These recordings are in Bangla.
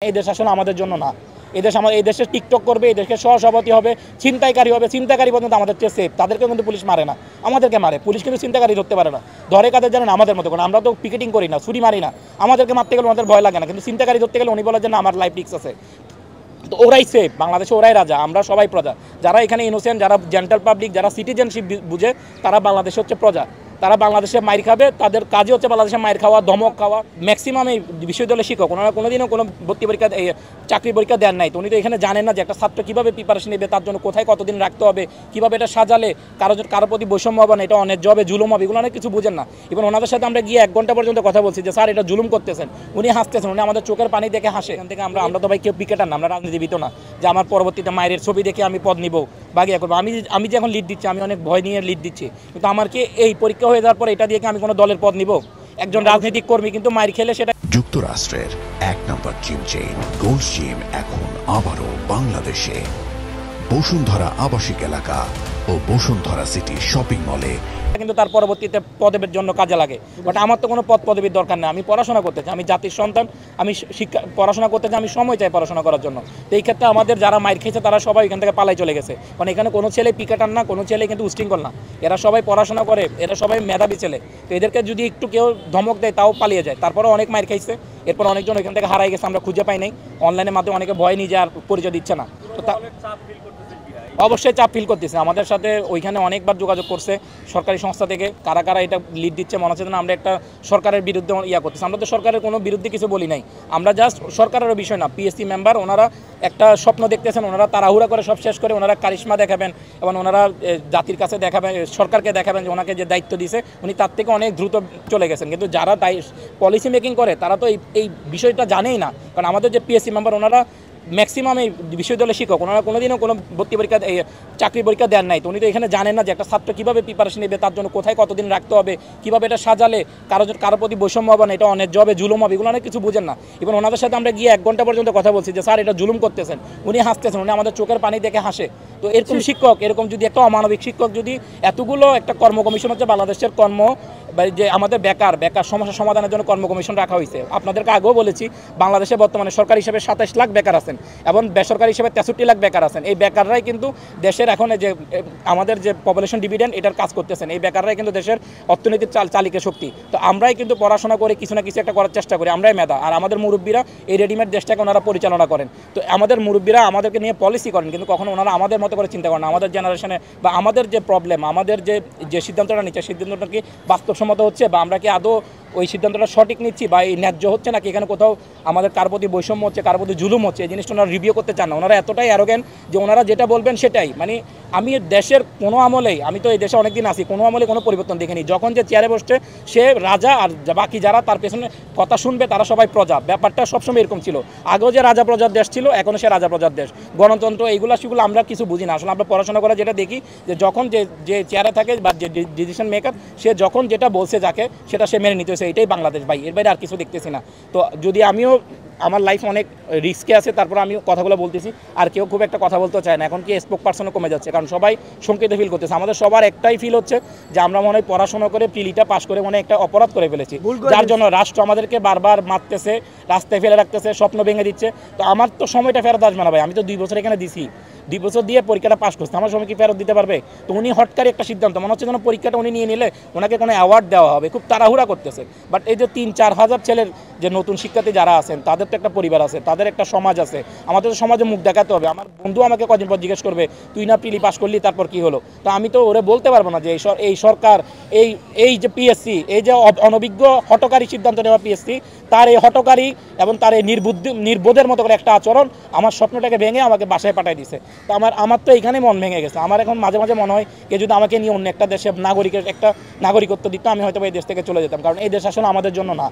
এই দেশ আসলে আমাদের জন্য না। এই দেশে টিকটক করবে, এই দেশকে সহসভাপতি হবে, ছিনতাইকারী হবে, ছিনতাইকারী পর্যন্ত আমাদের চেয়ে সেফ। তাদেরকে কিন্তু পুলিশ মারে না, আমাদেরকে মারে। পুলিশ কিন্তু ছিনতাইকারী ধরতে পারে না, ধরে কাদের জানেন? আমাদের মতো করে। আমরা তো পিকেটিং করি না, ছুরি মারি না, আমাদেরকে মারতে গেলে ওনাদের ভয় লাগে না, কিন্তু ছিনতাইকারী ধরতে গেলে উনি বলে যে না, আমার লাইফ রিস্ক আছে। তো ওরাই সেফ, বাংলাদেশে ওরাই রাজা, আমরা সবাই প্রজা। যারা এখানে ইনোসেন্ট, যারা জেন্টাল পাবলিক, যারা সিটিজেনশিপ বুঝে, তারা বাংলাদেশে হচ্ছে প্রজা। তারা বাংলাদেশে মাইর খাবে, তাদের কাজই হচ্ছে বাংলাদেশে মাইর খাওয়া, ধমক খাওয়া। ম্যাক্সিমাম এই বিশ্ববিদ্যালয়ের শিক্ষক, ওনারা কোনোদিনও কোনো ভর্তি পরীক্ষা, চাকরি পরীক্ষা দেন নাই। তো উনি তো এখানে জানেন না যে একটা ছাত্র কীভাবে প্রিপারেশন নেবে, তার জন্য কোথায় কতদিন রাখতে হবে, কীভাবে এটা সাজালে কারোর প্রতি বৈষম্য হবে না, এটা অনেক জবে জুলুম হবে, এগুলো অনেক কিছু বুঝেন না। এবং ওনাদের সাথে আমরা গিয়ে 1 ঘন্টা পর্যন্ত কথা বলছি যে স্যার এটা জুলুম করতেছেন। উনি হাসতেছেন, উনি আমাদের চোখের পানি দেখে হাসে। এখান থেকে আমরা তো ভাই কেউ পিকেটার না, আমরা রাজনীতিবিদ না যে আমার পরবর্তীতে মায়ের ছবি দেখে আমি পদ নিব বা ইয়ে করবো। আমি যে এখন লিড দিচ্ছি, আমি অনেক ভয় নিয়ে লিড দিচ্ছি, কিন্তু আমার কি এই পরীক্ষা হয়ে যাওয়ার পর এটা দিয়ে আমি কোনো দলের পদ নিব? একজন রাজনৈতিক কর্মী কিন্তু মাইর খেলে সেটা। যুক্তরাষ্ট্রের 1 নম্বর জিম চেইন গোল্ড জিম এখন আবারও বাংলাদেশে বসুন্ধরা আবাসিক এলাকা ও বসুন্ধরা সিটি শপিং মলে, কিন্তু তার পরবর্তীতে পদবীর জন্য কাজে লাগে। বাট আমার তো কোনো পদ পদবীর দরকার নেই, আমি পড়াশোনা করতে চাই, আমি জাতির সন্তান, আমি পড়াশোনা করতে চাই, আমি সময় চাই পড়াশোনা করার জন্য। তো এই ক্ষেত্রে আমাদের যারা মাইর খেয়েছে তারা সবাই এখান থেকে পালাই চলে গেছে, কারণ এখানে কোনো ছেলে পিকেটার না, কোনো ছেলে কিন্তু উশৃঙ্খল না, এরা সবাই পড়াশোনা করে, এরা সবাই মেধাবী ছেলে। তো এদেরকে যদি একটু কেউ ধমক দেয় তাও পালিয়ে যায়। তারপরেও অনেক মাইর খাইছে, এরপর অনেকজন এখান থেকে হারাই গেছে, আমরা খুঁজে পাই নাই। অনলাইনের মাধ্যমে অনেকে ভয় নিজে আর পরিচয় দিচ্ছে না। তো অবশ্যই চাপ ফিল করতেছে। আমাদের সাথে ওইখানে অনেকবার যোগাযোগ করছে সরকারি সংস্থা থেকে, কারা কারা এটা লিড দিচ্ছে মনে হচ্ছে না আমরা একটা সরকারের বিরুদ্ধে করতেছি। আমরা তো সরকারের কোনো বিরুদ্ধে কিছু বলি নাই, আমরা জাস্ট সরকারেরও বিষয় না, পিএসসি মেম্বার ওনারা একটা স্বপ্ন দেখতেছেন, ওনারা তাড়াহুড়া করে সব শেষ করে ওনারা কারিশমা দেখাবেন এবং ওনারা জাতির কাছে দেখাবেন, সরকারকে দেখাবেন যে ওনাকে যে দায়িত্ব দিয়েছে উনি তার থেকে অনেক দ্রুত চলে গেছেন। কিন্তু যারা পলিসি মেকিং করে তারা তো এই বিষয়টা জানেই না, কারণ আমাদের যে পিএসসি মেম্বার ওনারা ম্যাক্সিমাম এই বিশ্ববিদ্যালয়ের শিক্ষক, ওনারা কোনোদিনও কোনো ভর্তি পরীক্ষা, চাকরি পরীক্ষা দেন নাই। তো উনি তো এখানে জানেন না যে একটা ছাত্র কীভাবে প্রিপারেশন নেবে, তার জন্য কোথায় কতদিন রাখতে হবে, কীভাবে এটা সাজালে কারোর প্রতি বৈষম্য হবে না, এটা অনেক জবে জুলুম হবে, এগুলো অনেক কিছু বুঝেন না। এবং ওনাদের সাথে আমরা গিয়ে 1 ঘন্টা পর্যন্ত কথা বলছি যে স্যার এটা জুলুম করতেছেন। উনি হাসতেছেন, উনি আমাদের চোখের পানি দেখে হাসে। তো এরকম শিক্ষক, এরকম যদি একটা অমানবিক শিক্ষক, যদি এতগুলো একটা কর্ম কমিশন হচ্ছে বাংলাদেশের যে আমাদের বেকার সমস্যা সমাধানের জন্য কর্ম কমিশন রাখা হয়েছে। আপনাদেরকে আগেও বলেছি, বাংলাদেশে বর্তমানে সরকারি হিসেবে 27 লাখ বেকার আছেন এবং বেসরকারি হিসেবে 63 লাখ বেকার আছেন। এই বেকাররাই কিন্তু দেশের এখন যে আমাদের যে পপুলেশন ডিভিডেন্ড এটার কাজ করতেছেন, এই বেকাররাই কিন্তু দেশের অর্থনীতির চালিকা শক্তি। তো আমরাই কিন্তু পড়াশোনা করে কিছু না কিছু একটা করার চেষ্টা করি, আমরাই মেধা। আর আমাদের মুরব্বীরা এই রেডিমেড দেশটাকে ওনারা পরিচালনা করেন। তো আমাদের মুরব্বীরা আমাদেরকে নিয়ে পলিসি করেন, কিন্তু কখনো ওনারা আমাদের মতো করে চিন্তা করেন না। আমাদের জেনারেশনে বা আমাদের যে প্রবলেম, আমাদের যে সিদ্ধান্তটা নিচ্ছে, সিদ্ধান্তটা কি বাস্তবসম্মত হচ্ছে, বা আমরা কি আদৌ ওই সিদ্ধান্তটা সঠিক নিচ্ছি, বা এই ন্যায্য হচ্ছে নাকি, এখানে কোথাও আমাদের কার প্রতি বৈষম্য হচ্ছে, কার প্রতি জুলুম হচ্ছে, এই জিনিসটা ওনারা রিভিউ করতে চান না। ওনারা এতটাই অ্যারোগেন্ট যে ওনারা যেটা বলবেন সেটাই। মানে আমি দেশের কোনো আমলেই, আমি তো এই দেশে অনেকদিন আছি, কোনো আমলে কোনো পরিবর্তন দেখিনি। যখন যে চেয়ারে বসছে সে রাজা, আর বাকি যারা তার পেছনে কথা শুনবে তারা সবাই প্রজা। ব্যাপারটা সবসময় এরকম ছিল। আগেও যে রাজা প্রজার দেশ ছিল, এখনও সে রাজা প্রজার দেশ। গণতন্ত্র সেগুলো আমরা কিছু বুঝি না। আসলে আমরা পড়াশোনা করে যেটা দেখি যে যখন যে চেয়ারে থাকে বা যে ডিসিশন মেকার, সে যখন যেটা বলছে যাকে, সেটা সে মেনে নিতে হয়েছে। এটাই বাংলাদেশ ভাই, এর বাইরে আর কিছু দেখতেছি না। তো যদি আমিও, আমার লাইফ অনেক রিস্কে আছে, তারপর আমি কথাগুলো বলতেছি, আর কেউ খুব একটা কথা বলতে চায় না। এখন কি স্পোক পার্সনও কমে যাচ্ছে, কারণ সবাই শঙ্কিত ফিল করতেছে। আমাদের সবার একটাই ফিল হচ্ছে যে আমরা মনে হয় পড়াশোনা করে প্রিলিটা পাস করে মনে একটা অপরাধ করে ফেলেছি, যার জন্য রাষ্ট্র আমাদেরকে বারবার মারতেছে, রাস্তায় ফেলে রাখতেছে, স্বপ্ন ভেঙে দিচ্ছে। তো আমার তো সময়টা ফেরত আসবে না ভাই, আমি তো 2 বছর এখানে দিছি, 2 বছর দিয়ে পরীক্ষাটা পাস করছে, আমার সময় কি ফেরত দিতে পারবে? তো উনি হটকারী একটা সিদ্ধান্ত, মনে হচ্ছে যেন পরীক্ষাটা উনি নিয়ে নিলে ওনাকে কোনো অ্যাওয়ার্ড দেওয়া হবে, খুব তাড়াহুড়া করতেছে। বাট এই যে 3-4 হাজার ছেলের যে নতুন শিক্ষার্থী যারা আছেন, তাদের তো একটা পরিবার আছে, তাদের একটা সমাজ আছে, আমাদের তো সমাজে মুখ দেখাতে হবে। আমার বন্ধু আমাকে কদিন পর জিজ্ঞেস করবে তুই না প্রিলি পাস করলি, তারপর কি হলো? তো আমি তো ওরে বলতে পারবো না যে এই সরকার, এই যে পিএসসি, এই যে অনভিজ্ঞ হটকারী সিদ্ধান্ত নেওয়া পিএসসি, তার এই হটকারী এবং তার এই নির্বোধের মতো করে একটা আচরণ আমার স্বপ্নটাকে ভেঙে আমাকে বাসায় পাঠিয়ে দিছে। তো আমার তো এইখানে মন ভেঙে গেছে। আমার এখন মাঝে মাঝে মনে হয় কে যদি আমাকে নিয়ে অন্য একটা দেশে একটা নাগরিকত্ব দিত, আমি হয়তো এই দেশ থেকে চলে যেতাম, কারণ এই দেশ আসলে আমাদের জন্য না।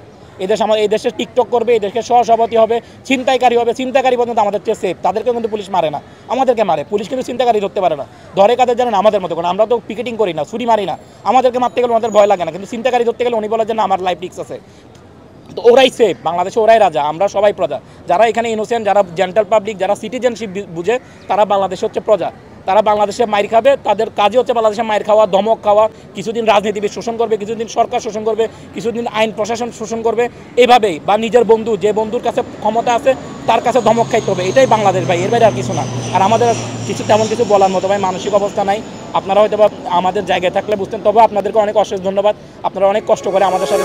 এই দেশে টিকটক করবে, এই দেশকে সহসভাপতি হবে, ছিনতাইকারী হবে, ছিনতাইকারী পর্যন্ত আমাদের চেয়ে সেফ। তাদেরকে কিন্তু পুলিশ মারে না, আমাদেরকে মারে। পুলিশ কিন্তু ছিনতাইকারী ধরতে পারে না, ধরে কাদের জানেন? আমাদের মতো করে। আমরা তো পিকেটিং করি না, ছুরি মারি না, আমাদেরকে মারতে গেলে ওনাদের ভয় লাগে না, কিন্তু ছিনতাইকারী ধরতে গেলে উনি বলে যে না, আমার লাইফ রিস্ক আছে। তো ওরাই সেফ, বাংলাদেশে ওরাই রাজা, আমরা সবাই প্রজা। যারা এখানে ইনোসেন্ট, যারা জেন্টাল পাবলিক, যারা সিটিজেনশিপ বুঝে, তারা বাংলাদেশে হচ্ছে প্রজা। তারা বাংলাদেশে মাইর খাবে, তাদের কাজই হচ্ছে বাংলাদেশে মাইর খাওয়া, ধমক খাওয়া, কিছুদিন রাজনীতিবিদ শোষণ করবে, কিছুদিন সরকার শোষণ করবে, কিছুদিন আইন প্রশাসন শোষণ করবে, এইভাবেই বা নিজের বন্ধু যে বন্ধুর কাছে ক্ষমতা আছে তার কাছে ধমক খাইতে হবে। এটাই বাংলাদেশ ভাই, এর বাইরে আর কিছু না। আর আমাদের কিছু তেমন কিছু বলার মতো ভাই মানসিক অবস্থা নাই। আপনারা হয়তো বা আমাদের জায়গায় থাকলে বুঝতেন, তবে আপনাদেরকে অনেক অশেষ ধন্যবাদ। আপনারা অনেক কষ্ট করে আমাদের সাথে